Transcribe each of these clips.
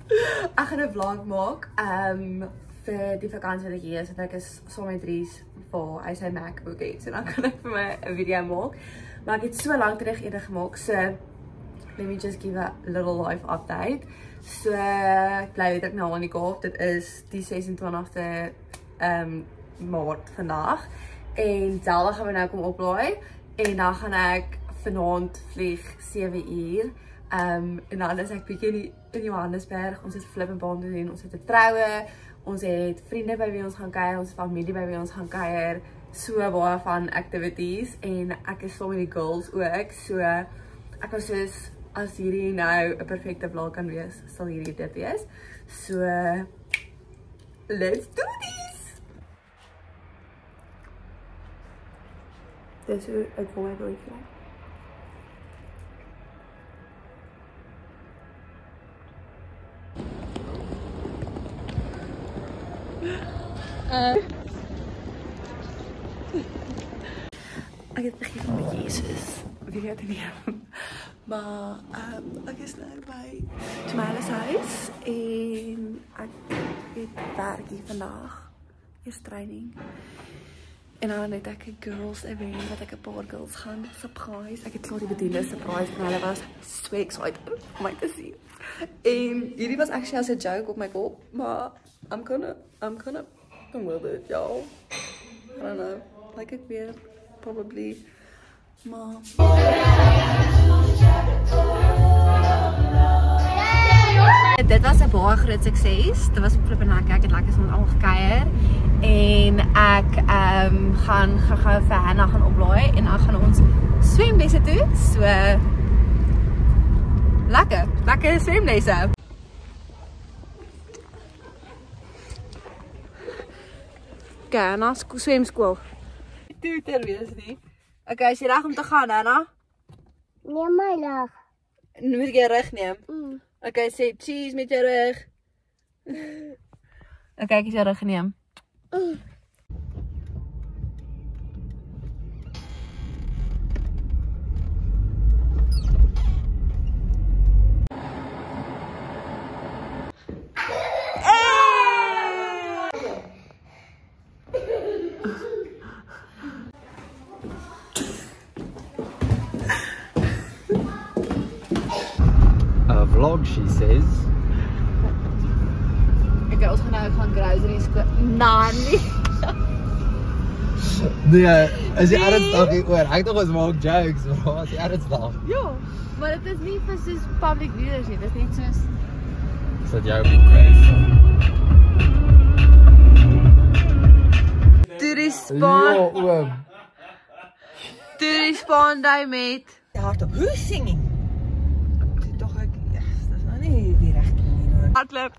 Ek gaan 'n vlog maak vir die vakansie wat ek hier is, want ek is saam met Dries vir hy sy MacBook het, so dan kan ek vir my 'n video maak. Maar ek het so lank terug eerder gemaak, so let me just give a little life update. So ek bly letterlik nou in die Kaap, dit is die 26de Maart vandag. En Zelda gaan my nou kom oplaai en dan gaan ek vanaand vlieg 7 uur. En dan is ek bietjie in Johannesburg. Ons het Flippenbaan doen, ons het 'n troue, ons het vriende by wie ons gaan kuier, ons familie by wie ons gaan kuier. So baie van activities en ek is saam met die girls ook. So ek was soos as hierdie nou 'n perfekte vlog kan wees, sal hierdie dit wees. So let's do this. Dis hoe ek vir my broodjie maak. Ek het begin met Jesus video te neem, maar ek is nou by Tamalis huis en ek het werk hier vandag, eers training en dan het ek 'n girls event wat ek 'n paar girls gaan surprise. Ek het klaar die bediende surprise en hulle was so excited om my te sien en hierdie was actually as 'n joke op my kop, maar I'm gonna come with it, y'all. I don't know, like ek weer probably, maar dit was 'n baie groot sukses. Dit was flippend lekker. Ek het lekker saam met almal gekuier en ek gaan gou-gou vir Hannah gaan oplaai en dan gaan ons swemlesse toe. So lekker swemlesse. Hannah, swemskool. Toe ter wees nie. Okay, is jy reg om te gaan, Hannah? Nee, my lag. Moet jy rug neem? Okay, sê cheese met jou rug. Okay, ek is jou rug geneem. Vlog, she says. Okay, ons gaan nou gaan groceries koop. Nee. Nee, is die ernstig hieroor? Ek dink ons maak jokes, maar is die ernstig? Ja, maar dit is nie vir soos public viewers nie, dit is net soos Is dit jou request? Toerie span daai met hardop. Hoe singing? Toe tog ek, ja, dis nou nie die regte manier. hardloop.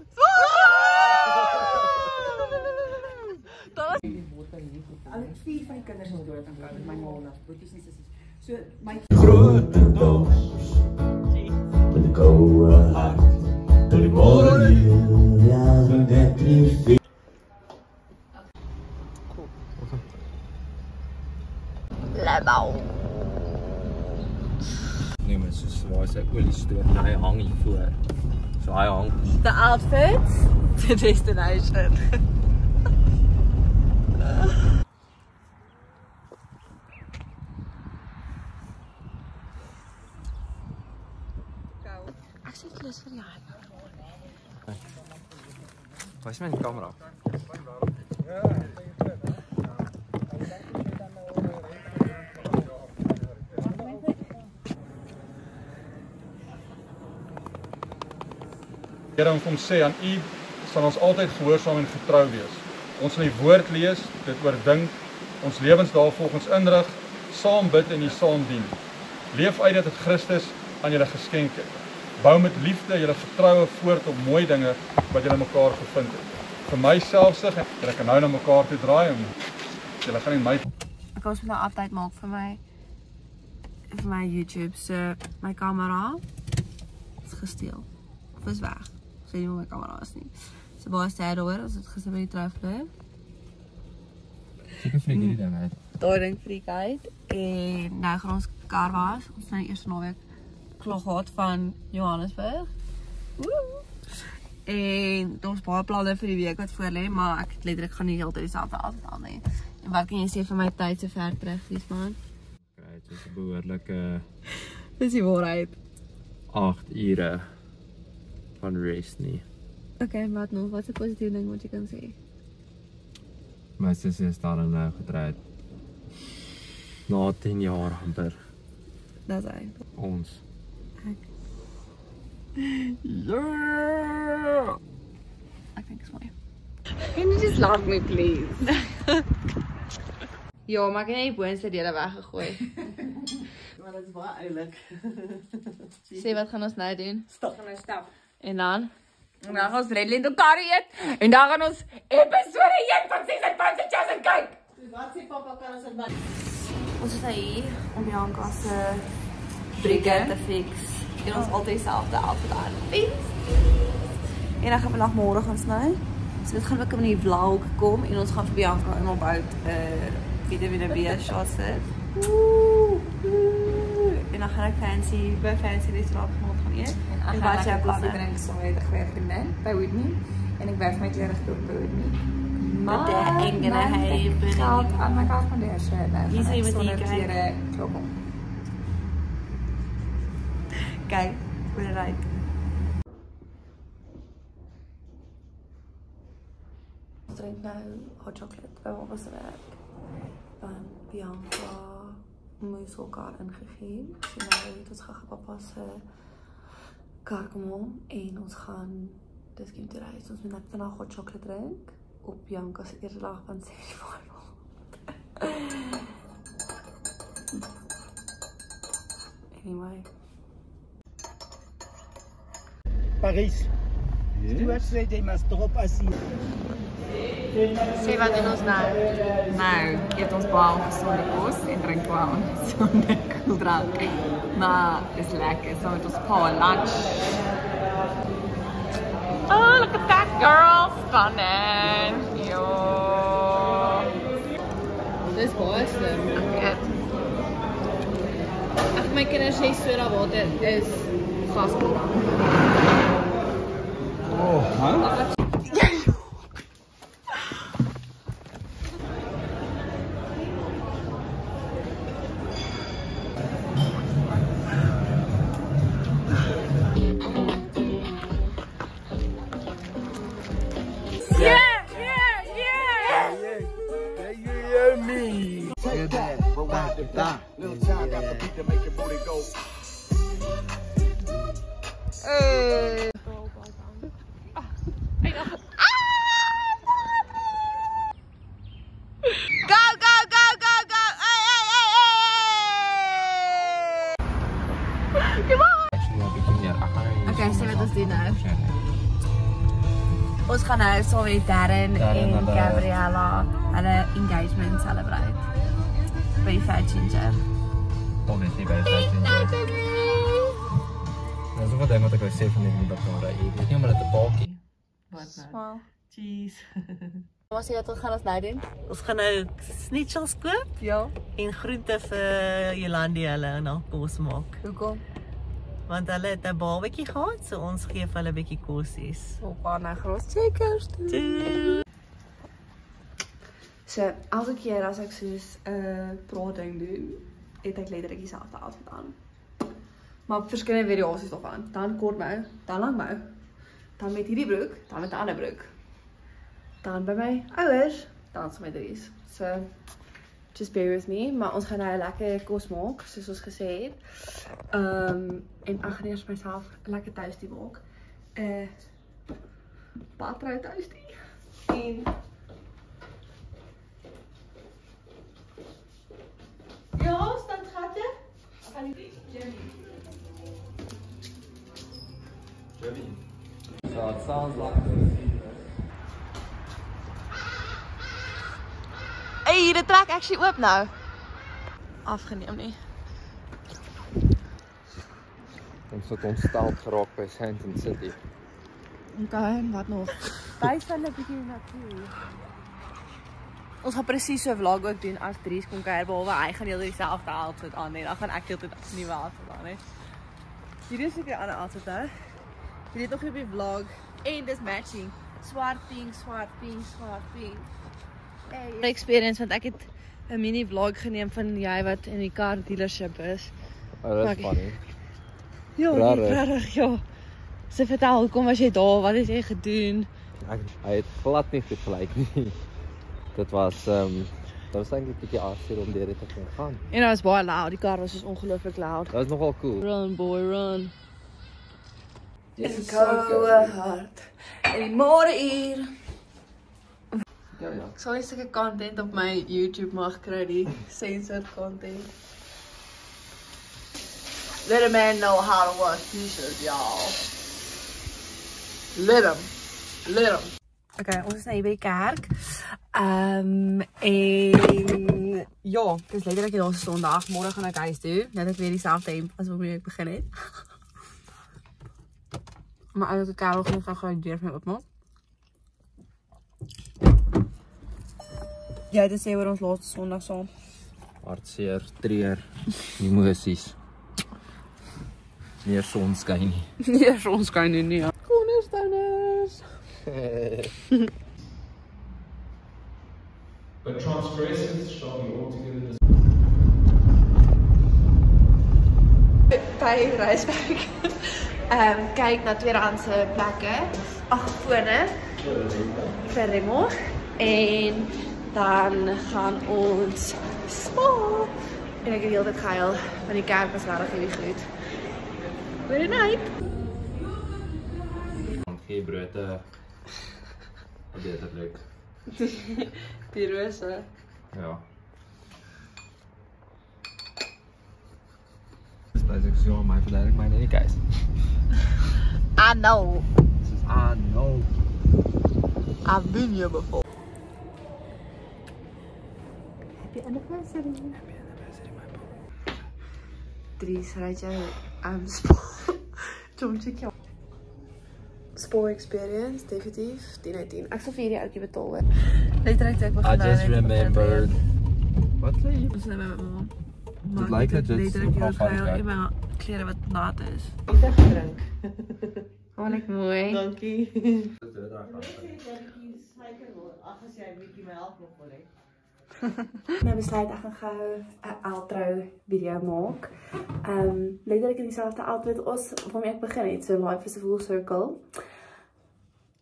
Al 4 van die kinders is dood aan COVID, my ma en broertjies en sissies. So my groot dors met die koue hart tot die môre ja, net nie. Lebau. Nee, maar soos waar is 'n oliestoot en hy hang hier voor. So hy hang. The outfits, the destination. Ek sê klus vir jou. Waar is my kamera? Here, om kom sê aan U sal ons altyd gehoorsaam en getrou wees. Ons sal die woord lees, dit oordink, ons lewensdae volgens inrig, saam bid en U saam dien. Leef uit dat dit Christus aan julle geskenk het. Bou met liefde julle vertroue voort op mooi dinge wat julle mekaar gevind het. Vir my selfsug en julle kan nou na mekaar toe draai en julle gaan nie my Ek was met 'n update maak vir my YouTube, so my kamera is gesteel. Of is weg. So nie meer my kamera is nie. So baie sad oor, as dit gister by die trefvloer. Seker freak hierdie ding uit. Daai ding freak uit. En nou gaan ons kar was. Ons het nou die eerste naweek klaar gehad van Johannesburg. Woe! En ons baie planne vir die week wat voor lê, maar ek letterlik gaan nie heeltyd dieselfde outfit aan nie. En wat kan jy sê van my tyd so ver terug, Liesman? Dit is 'n behoorlike Dis die waarheid. 8 ure van rest nie. Okay, wat nog? Wat is 'n positiewe ding wat jy kan sê? My sussie is daar nou getroud. Na 10 jaar amper. Dis hy. Ons. Yeah! I think it's funny. Can you just love me, please? Ja, maar ek het net die boonste dele weggegooi. Maar dit is baie oulik. Sê wat gaan ons nou doen? Stap en nou stap. En dan? En dan gaan ons Redland op curry eet. En dan gaan ons episode 1 van Season 5 se Just kyk. Wat sê pappa kan ons dit? Ons is hier om Bianca se brieke te fix. En ons altyd dieselfde outfit aan. En dan gaan we môre gaan sny. So dit gaan ook in die vlog kom en ons gaan vir Bianca in op uit Vitamin B shots sit. En dan gaan ek by fancy restaurant gaan eet. En wat jy koffie drink saam met 'n goeie vriendin by Whitney. En ek werk met klere gekoop by Whitney. Maar daar en gonna have geld aan my kant van daar sê. Hier sien jy met die klere klop. Kijk, hoe het ruikt. Ik drink nu hot chocolate bij mama zijn werk. Van Bianca moest elkaar ingegeven. Dus nu tot gaan papa's kar kom om. En ons gaan dus gaan te reizen. Ons moet daarna hot chocolate drinken. Op Bianca's eerste dag van survival. Anyway. Paris. Die wedstrijd jy mas drop as jy. Sê wat doen ons nou? Nou, eet ons baie gesonde kos en drink baie gesonde koeldrank. Maar is lekker, so met ons pa lunch. Oh, look at that girl, stunning. Yo. Dis baie slim. Ek weet. Ag my kinders sê soda water is gaskoeldrank. Oh, huh? Little child got the beat to make your booty go. Okay, sê wat ons doen nou. Ons gaan nou saam met Darren en Gabriella hulle engagement celebrate. By die Fat Ginger. Obviously by the Fat Ginger. Dis ook wat ding wat ek wou sê van die bakare. Ek weet nie om dit te paakie. Wat nou? Smile. Cheese. Wat sê wat ons gaan nou doen? Ons gaan nou schnitzels koop. Ja. En groente vir Jolandi hulle nou kos maak. Hoekom? Want hulle het 'n babatjie gehad, so ons gee vir hulle 'n bietjie kosies. Op paar na groot checkers toe. So, elke keer as ek soos 'n praatding doen, het ek letterlik dieselfde outfit aan. Maar op verskillende variasies daarvan. Dan kort mou, dan lang mou. Dan met hierdie broek, dan met 'n ander broek. Dan by my ouers, dan met my dries. So, just bear with me, maar ons gaan nou lekker kos maak, soos ons gesê het. En ek gaan eers myself lekker toastie maak. Patrou toastie. En ja, standgatte. Ek gaan nie Jimmy. So it sounds like this. Hey, dit trek actually oop nou. Afgeneem nie. Ons het ontsteld geraak by Sandton City. Okay, wat nog? Wys hulle 'n bietjie natuur. Ons gaan presies so 'n vlog ook doen as Dries kom kuier, behalwe hy gaan heeltyd dieselfde outfit aan hê. Dan gaan ek heeltyd 'n nuwe outfit aan hê. Hierdie is 'n ander outfit hè. Jy het nog nie op die vlog En dis matching. Swart pink, swart pink, swart pink. Hey, experience want ek het 'n mini vlog geneem van jy wat in die car dealership is. Oh, dat is funny. Ja, rarig, ja. Sy vertel, kom was jy daar, wat het jy gedoen? Hy het glad nie gelyk nie. Dit was eintlik 'n bietjie aardig om deur dit te gaan. En dat was baie loud, die kar was dus ongelooflik loud. Dat was nogal cool. Run boy, run. Dis Koue hart. En die môreuur. Ja. Ek sal nie sulke content op my YouTube mag kry, die censored content. Let a man know how to wash t-shirts, y'all. Let him. Okay, ons is nou hier by die kerk. En ja, het is letterlijk die laaste Sondag. Morgen gaan ek huis toe. Net ek weer dieselfde hemp as waarmee ek begin het. Maar uit het Karel genoeg gaan ik deur van my oopmaak. Jy het te sê oor ons laaste Sondag saam. Hartseer, treur, emosies. Meer sonskyn nie. Nee, ons kan nu nie. Cornerstoners. But transgressors shall be altogether By Rysberg. Kyk na tweedehandse plekke. Ag, fone. Vir Remo. En dan gaan ons spa. En ek het die hele tyd gehuil, want die kerk was regtig heavy goed. Good night. Gee broode. Wat dit leuk. Die rose. Ja. Dis ek so my verduidelik my nie guys. I know. This is I know. I've been here before. Happy anniversary. Happy anniversary my boy. Dries, rijd jij Spa? Tom, check jou. Spa experience, definitief. 10 uit 10. Ek sal vir hierdie ouetjie betaal. Letterlik ek I just remembered. Wat sê jy? Ons nou met my mam. Dit lyk net dit letterlik so jou van gehuil kyk. in my klere wat nat is. Ek het gedrink. Wat ek mooi. Dankie. Ag as jy 'n bietjie my help nog wil hê. Nou besluit ek gaan gou 'n outro video maak. Letterlik in dieselfde outfit as waarmee ek begin het, so Life is a Full Circle.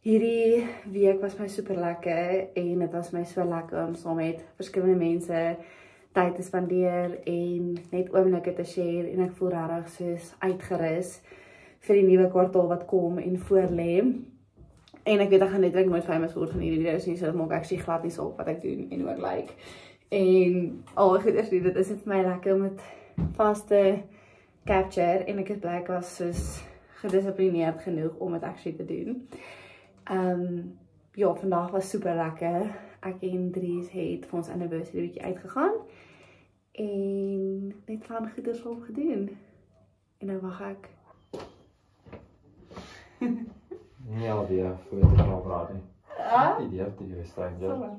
Hierdie week was my super lekker en dit was my so lekker om saam met verskillende mense tyd te spandeer en net oomblikke te share en ek voel regtig soos uitgerus vir die nuwe kwartaal wat kom en voorlê. En ek weet ek gaan letterlik nooit famous word van hierdie video's nie, so dit maak actually glad nie saak wat ek doen en hoe ek lyk. En al goed is dit is dit vir my lekker om dit vas te capture en ek is bly ek was soos gedissiplineerd genoeg om dit actually te doen. Ja, vandag was super lekker. Ek en Dries het vir ons anniversary bietjie uitgegaan en net van goeders op gedoen. En nou wag ek. Nie alweer voor te gaan praat nie. Ja? Die idee te stranger.